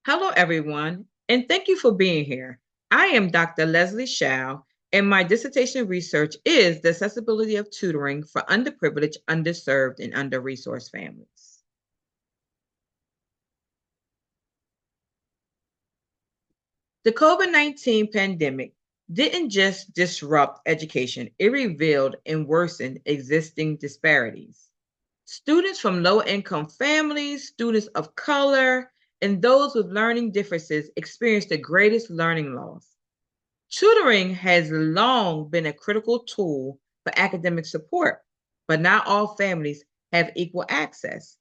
Hello, everyone, and thank you for being here. I am Dr. Leslie Shao, and my dissertation research is the accessibility of tutoring for underprivileged, underserved, and under-resourced families. The COVID-19 pandemic didn't just disrupt education, it revealed and worsened existing disparities. Students from low income families, students of color, and those with learning differences experienced the greatest learning loss. Tutoring has long been a critical tool for academic support, but not all families have equal access.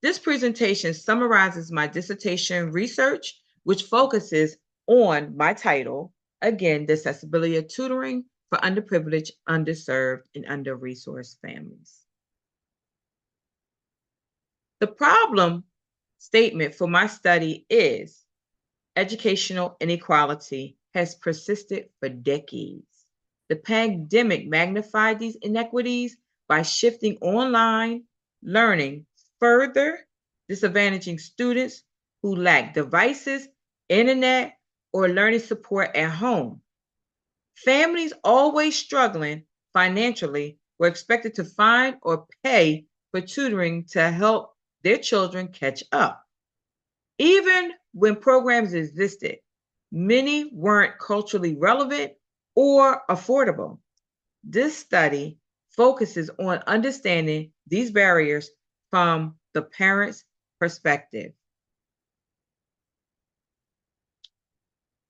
This presentation summarizes my dissertation research, which focuses on my title, again, the accessibility of tutoring for underprivileged, underserved, and under-resourced families. The problem statement for my study is educational inequality has persisted for decades. The pandemic magnified these inequities by shifting online learning further, disadvantaging students who lack devices, internet, or learning support at home. Families always struggling financially were expected to find or pay for tutoring to help their children catch up. Even when programs existed, many weren't culturally relevant or affordable. This study focuses on understanding these barriers from the parent's perspective.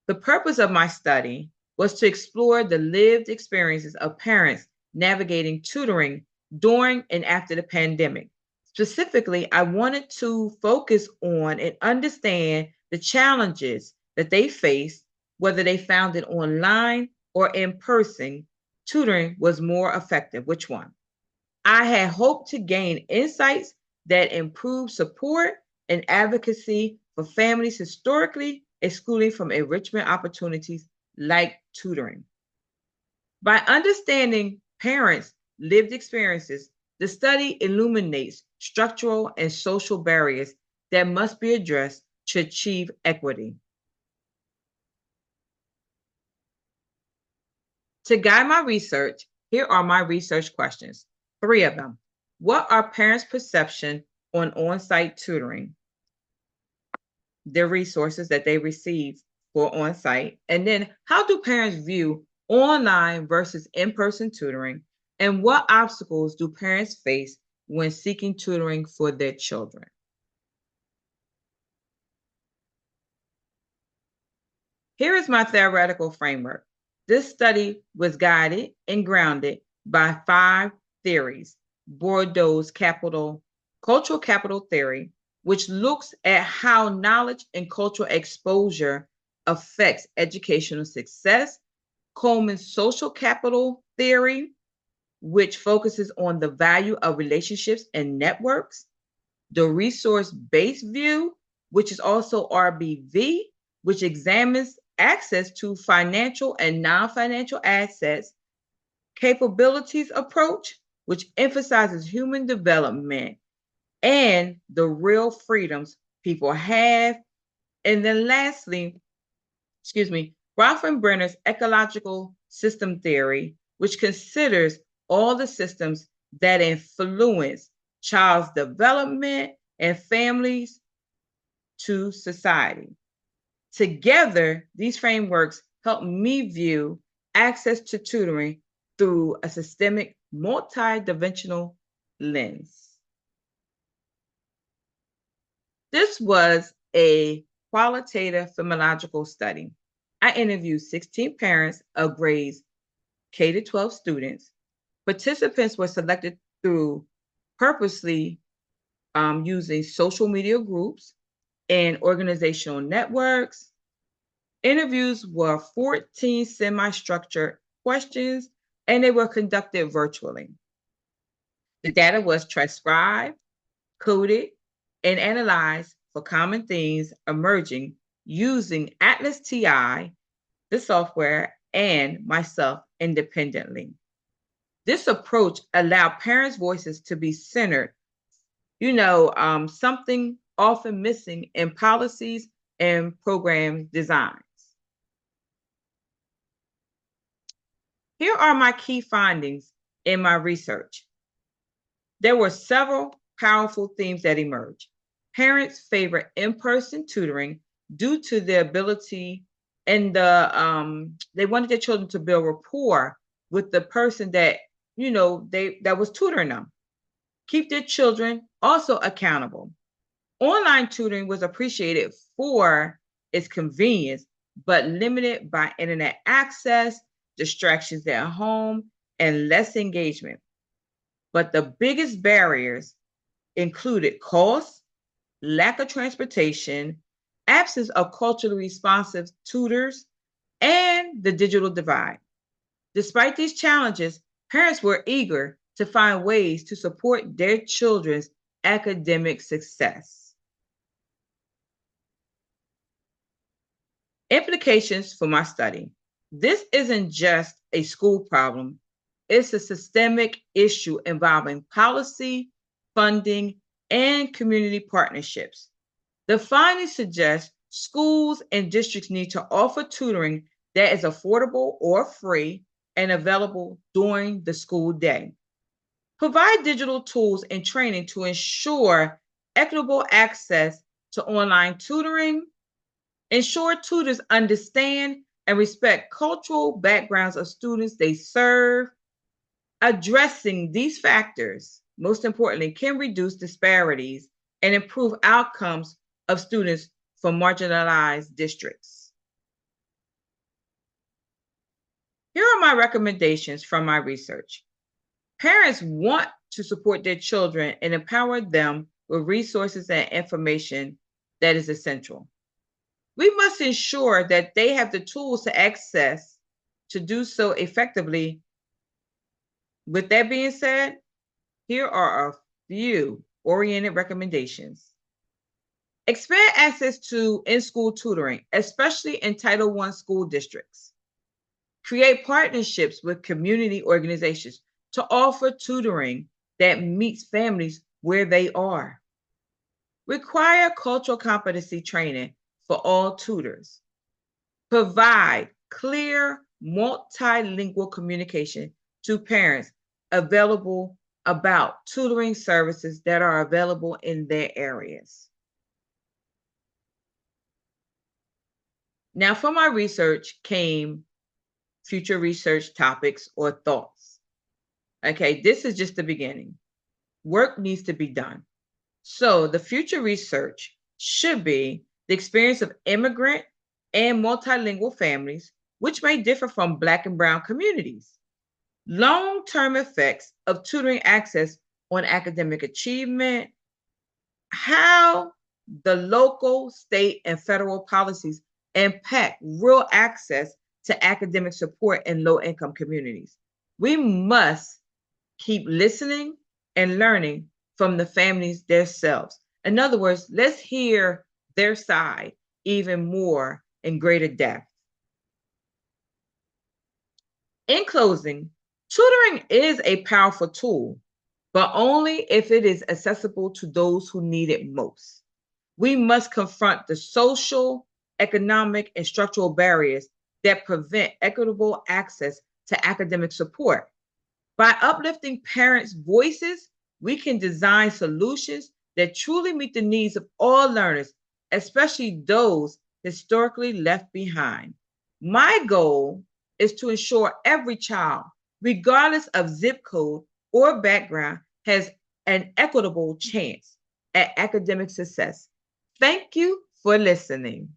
The purpose of my study was to explore the lived experiences of parents navigating tutoring during and after the pandemic. Specifically, I wanted to focus on and understand the challenges that they faced, whether they found it online or in person, tutoring was more effective. Which one? I had hoped to gain insights that improve support and advocacy for families historically excluded from enrichment opportunities like tutoring. By understanding parents' lived experiences, the study illuminates structural and social barriers that must be addressed to achieve equity. To guide my research, here are my research questions, 3 of them. What are parents' perception on on-site tutoring? The resources that they receive for on-site. And then how do parents view online versus in-person tutoring? And what obstacles do parents face when seeking tutoring for their children? Here is my theoretical framework. This study was guided and grounded by 5 theories. Bourdieu's cultural capital theory, which looks at how knowledge and cultural exposure affects educational success. Coleman's social capital theory, which focuses on the value of relationships and networks. The resource-based view, which is also RBV, which examines access to financial and non-financial assets. Capabilities approach, which emphasizes human development and the real freedoms people have. And then lastly, Bronfenbrenner's ecological system theory, which considers all the systems that influence child's development and families to society. Together, these frameworks help me view access to tutoring through a systemic, multidimensional lens. This was a qualitative phenomenological study. I interviewed 16 parents of grades K to 12 students. Participants were selected through purposely using social media groups and organizational networks. Interviews were 14 semi-structured questions, and they were conducted virtually. The data was transcribed, coded, and analyzed for common themes emerging using Atlas TI, the software, and myself independently. This approach allowed parents' voices to be centered. Something often missing in policies and program designs. Here are my key findings in my research. There were several powerful themes that emerged. Parents favor in-person tutoring due to their ability and they wanted their children to build rapport with the person that that was tutoring them. Keep their children also accountable. Online tutoring was appreciated for its convenience, but limited by internet access, distractions at home, and less engagement. But the biggest barriers included cost, lack of transportation, absence of culturally responsive tutors, and the digital divide. Despite these challenges, parents were eager to find ways to support their children's academic success. Implications for my study. This isn't just a school problem, it's a systemic issue involving policy, funding, and community partnerships. The findings suggest schools and districts need to offer tutoring that is affordable or free and available during the school day. Provide digital tools and training to ensure equitable access to online tutoring. Ensure tutors understand and respect cultural backgrounds of students they serve. Addressing these factors, most importantly, can reduce disparities and improve outcomes of students from marginalized districts. Here are my recommendations from my research. Parents want to support their children and empower them with resources and information that is essential. We must ensure that they have the tools to access to do so effectively. With that being said, here are a few oriented recommendations. Expand access to in-school tutoring, especially in Title I school districts. Create partnerships with community organizations to offer tutoring that meets families where they are. Require cultural competency training for all tutors. Provide clear multilingual communication to parents available about tutoring services that are available in their areas. Now, from my research came future research topics or thoughts. Okay, this is just the beginning. Work needs to be done. So the future research should be the experience of immigrant and multilingual families, which may differ from Black and Brown communities. Long-term effects of tutoring access on academic achievement, how the local, state, and federal policies impact real access to academic support in low-income communities. We must keep listening and learning from the families themselves. In other words, let's hear their side even more in greater depth. In closing, tutoring is a powerful tool, but only if it is accessible to those who need it most. We must confront the social, economic, and structural barriers that prevent equitable access to academic support. By uplifting parents' voices, we can design solutions that truly meet the needs of all learners, especially those historically left behind. My goal is to ensure every child, regardless of zip code or background, has an equitable chance at academic success. Thank you for listening.